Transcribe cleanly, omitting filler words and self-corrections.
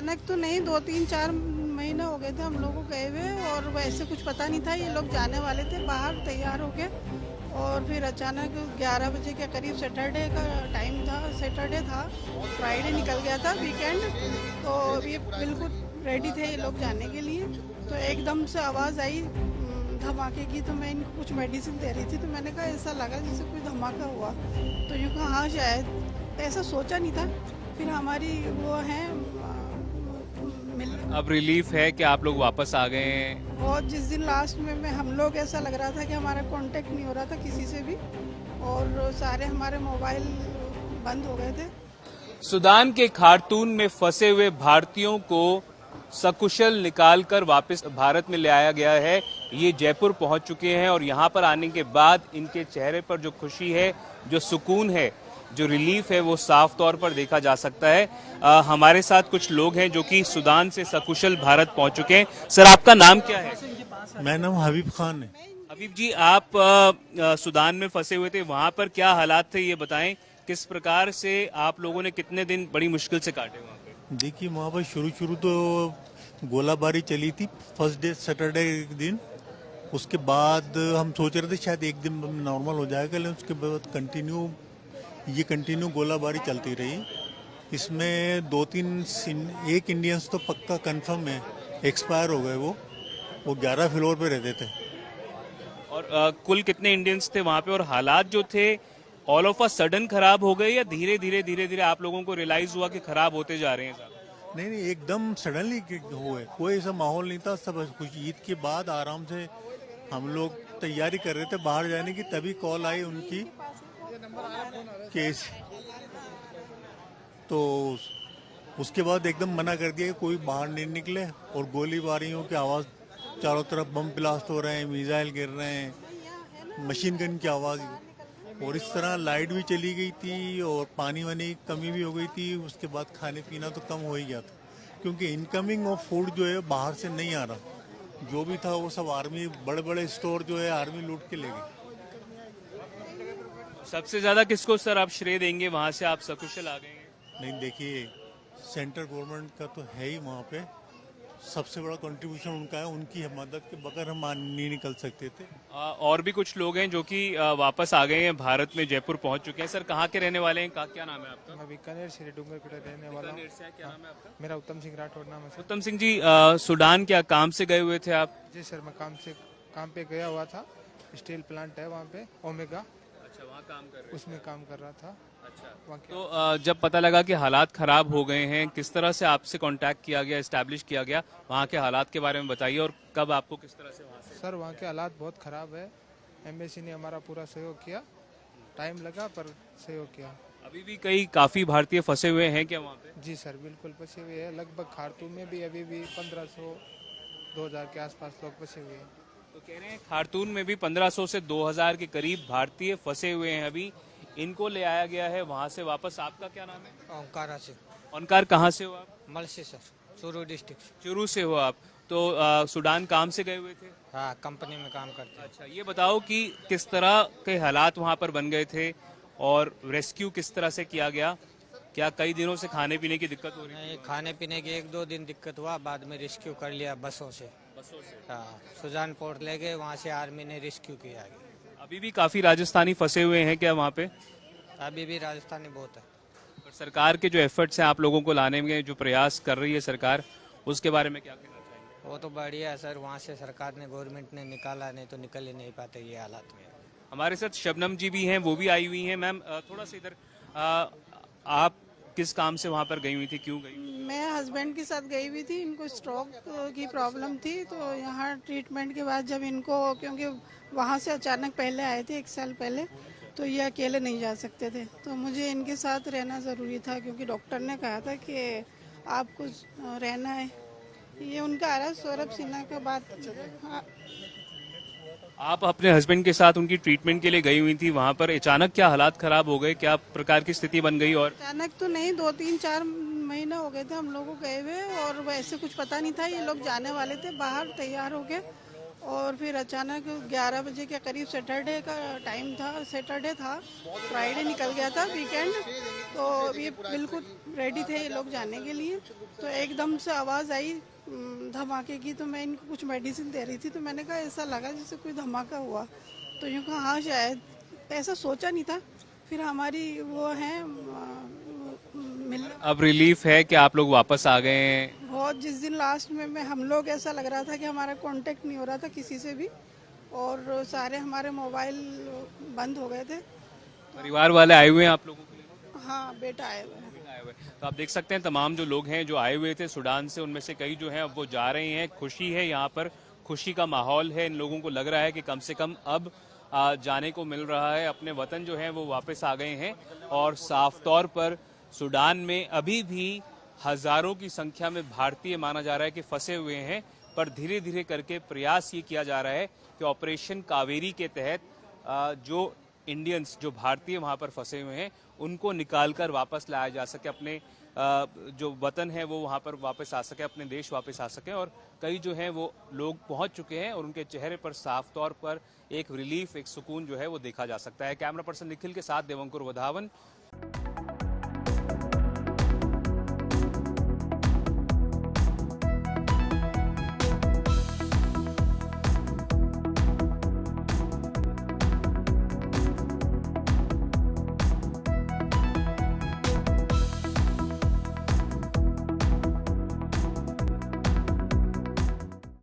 अचानक तो नहीं, 2-3-4 महीने हो गए थे हम लोग को गए हुए, और वैसे कुछ पता नहीं था। ये लोग जाने वाले थे बाहर तैयार होके, और फिर अचानक 11 बजे के करीब, सैटरडे का टाइम था, सैटरडे था, फ्राइडे निकल गया था वीकेंड, तो ये बिल्कुल रेडी थे ये लोग जाने के लिए। तो एकदम से आवाज़ आई धमाके की, तो मैं इनको कुछ मेडिसिन दे रही थी, तो मैंने कहा ऐसा लगा जैसे कोई धमाका हुआ, तो यूँ कहा हाँ शायद, ऐसा सोचा नहीं था। फिर हमारी वो है अब रिलीफ है कि आप लोग वापस आ गए हैं। और जिस दिन लास्ट में हम लोग, ऐसा लग रहा था कि हमारा कांटेक्ट नहीं हो रहा था किसी से भी, और सारे हमारे मोबाइल बंद हो गए थे। सूडान के खार्तूम में फंसे हुए भारतीयों को सकुशल निकालकर वापस भारत में ले आया गया है। ये जयपुर पहुंच चुके हैं और यहां पर आने के बाद इनके चेहरे पर जो खुशी है, जो सुकून है, जो रिलीफ है, वो साफ तौर पर देखा जा सकता है। हमारे साथ कुछ लोग हैं जो कि सूडान से सकुशल भारत पहुंच चुके हैं। सर, आपका नाम क्या है? मेरा नाम हबीब खान है। हबीब जी, आप सूडान में फंसे हुए थे, वहां पर क्या हालात थे ये बताएं। किस प्रकार से आप लोगों ने कितने दिन बड़ी मुश्किल से काटे वहां पे? देखिए, वहाँ पर शुरू तो गोलाबारी चली थी फर्स्ट डे सैटरडे के दिन। उसके बाद हम सोच रहे थे शायद एक दिन नॉर्मल हो जाएगा, लेकिन उसके बाद कंटिन्यू गोलाबारी चलती रही। इसमें 2-3 एक इंडियंस तो पक्का कंफर्म है एक्सपायर हो गए। वो 11 फ्लोर पे रहते थे। और कुल कितने इंडियंस थे वहां पे, और हालात जो थे ऑल ऑफ अ सडन खराब हो गए या धीरे धीरे आप लोगों को रियलाइज हुआ कि खराब होते जा रहे हैं साहब? नहीं, एकदम सडनली हुए। कोई ऐसा माहौल नहीं था। सब कुछ ईद के बाद आराम से हम लोग तैयारी कर रहे थे बाहर जाने की, तभी कॉल आई उनकी केस। तो उसके बाद एकदम मना कर दिया कि कोई बाहर नहीं निकले, और गोलीबारियों की आवाज़, चारों तरफ बम ब्लास्ट हो रहे हैं, मिसाइल गिर रहे हैं, मशीन गन की आवाज़, और इस तरह लाइट भी चली गई थी और पानी वानी की कमी भी हो गई थी। उसके बाद खाने पीना तो कम हो ही गया था, क्योंकि इनकमिंग ऑफ फूड जो है बाहर से नहीं आ रहा। जो भी था वो सब आर्मी, बड़े बड़े स्टोर जो है आर्मी लूट के ले गई। सबसे ज्यादा किसको सर आप श्रेय देंगे, वहां से आप सकुशल आ गए हैं? नहीं, देखिए, सेंट्रल गवर्नमेंट का तो है ही, वहाँ पे सबसे बड़ा कंट्रीब्यूशन उनका है। उनकी मदद के बगैर हम नहीं निकल सकते थे। और भी कुछ लोग हैं जो कि वापस आ गए हैं भारत में, जयपुर पहुंच चुके हैं। सर, कहाँ के रहने वाले हैं? क्या नाम है आपका? मैं बीकानेर श्री डूंगरपुर रहने वाला हूँ। क्या नाम है आपका? मेरा उत्तम सिंह राठौड़ नाम है सर। उत्तम सिंह जी, सूडान क्या काम से गए हुए थे आप? जी सर, मैं काम पे गया हुआ था। स्टील प्लांट है वहाँ पे, ओमेगा। अच्छा, वहाँ काम कर रहे? उसमें काम कर रहा था। अच्छा, वहाँ तो जब पता लगा कि हालात खराब हो गए हैं, किस तरह से आपसे कांटेक्ट किया गया, एस्टैब्लिश किया गया? वहाँ के हालात के बारे में बताइए, और कब आपको किस तरह से वहाँ से? सर, वहाँ के हालात बहुत ख़राब है। एम्बेसी ने हमारा पूरा सहयोग किया। टाइम लगा पर सहयोग किया। अभी भी काफी भारतीय फंसे हुए हैं क्या वहाँ पे? जी सर, बिल्कुल फंसे हुए हैं। लगभग खार्तूम में भी अभी भी 1500-2000 के आसपास लोग फंसे हुए हैं। तो कह रहे हैं खार्तूम में भी 1500 से 2000 के करीब भारतीय फंसे हुए हैं। अभी इनको ले आया गया है वहाँ से वापस। आपका क्या नाम है? ओंकारा से। ओंकार, कहाँ से हो आप? मल से सर, चूरू डिस्ट्रिक्ट से। चूरू से हो आप? तो सूडान काम से गए हुए थे? हाँ, कंपनी में काम करते हैं। अच्छा, ये बताओ कि किस तरह के हालात वहाँ पर बन गए थे, और रेस्क्यू किस तरह से किया गया? क्या कई दिनों से खाने पीने की दिक्कत हो रही नहीं, खाने पीने की 1-2 दिन दिक्कत हुआ, बाद में रेस्क्यू कर लिया बसों से। हाँ, सुजान पोर्ट ले गए, वहाँ से आर्मी ने रेस्क्यू किया। अभी भी काफी राजस्थानी फंसे हुए हैं क्या वहाँ पे? अभी भी राजस्थानी बहुत है। और सरकार के जो एफर्ट्स हैं आप लोगों को लाने में, जो प्रयास कर रही है सरकार, उसके बारे में क्या कहना चाहिए? वो तो बढ़िया है सर, वहाँ से सरकार ने, गवर्नमेंट ने निकाला, नहीं तो निकल ही नहीं पाते ये हालात में। हमारे साथ शबनम जी भी हैं, वो भी आई हुई हैं। मैम, थोड़ा सा इधर, आप किस काम से वहाँ पर गई हुई थी, क्यों गई? मैं हस्बैंड के साथ गई हुई थी। इनको स्ट्रोक की प्रॉब्लम थी, तो यहाँ ट्रीटमेंट के बाद जब इनको, क्योंकि वहाँ से अचानक पहले आए थे 1 साल पहले, तो ये अकेले नहीं जा सकते थे, तो मुझे इनके साथ रहना ज़रूरी था, क्योंकि डॉक्टर ने कहा था कि आपको रहना है। ये उनका आ रहा है, सौरभ सिन्हा का बात। हाँ। आप अपने हस्बैंड के साथ उनकी ट्रीटमेंट के लिए गई हुई थी, वहाँ पर अचानक क्या हालात खराब हो गए, क्या प्रकार की स्थिति बन गई? और अचानक तो नहीं, 2-3-4 महीने हो गए थे हम लोग को गए हुए, और वैसे कुछ पता नहीं था। ये लोग जाने वाले थे बाहर तैयार होके, और फिर अचानक 11 बजे के करीब सैटरडे का टाइम था, सैटरडे था, फ्राइडे निकल गया था वीकेंड, तो ये बिल्कुल रेडी थे ये लोग जाने के लिए। तो एकदम से आवाज़ आई धमाके की, तो मैं इनको कुछ मेडिसिन दे रही थी, तो मैंने कहा ऐसा लगा जैसे कोई धमाका हुआ। तो यूँ कहा हाँ शायद, ऐसा सोचा नहीं था। फिर हमारी वो है अब रिलीफ है कि आप लोग वापस आ गए हैं? बहुत, जिस दिन लास्ट में हम लोग ऐसा लग रहा था कि हमारा कांटेक्ट नहीं हो रहा था किसी से भी, और सारे हमारे मोबाइल बंद हो गए थे। परिवार वाले आए हुए हैं आप लोगों के लिए? हाँ, बेटा आए हुए हैं। आए हुए। तो आप देख सकते हैं तमाम जो लोग हैं जो आए हुए थे सूडान से, उनमें से कई जो हैं अब वो जा रहे हैं। खुशी है, यहाँ पर खुशी का माहौल है। इन लोगों को लग रहा है कि कम से कम अब जाने को मिल रहा है, अपने वतन जो है वो वापस आ गए हैं। और साफ तौर पर सूडान में अभी भी हजारों की संख्या में भारतीय माना जा रहा है कि फंसे हुए हैं, पर धीरे धीरे करके प्रयास ये किया जा रहा है कि ऑपरेशन कावेरी के तहत जो इंडियंस, जो भारतीय वहां पर फंसे हुए हैं, उनको निकालकर वापस लाया जा सके, अपने जो वतन है वो वहां पर वापस आ सके, अपने देश वापस आ सके। और कई जो हैं वो लोग पहुंच चुके हैं और उनके चेहरे पर साफ तौर पर एक रिलीफ, एक सुकून जो है वो देखा जा सकता है। कैमरा पर्सन निखिल के साथ देवंकुर वधावन।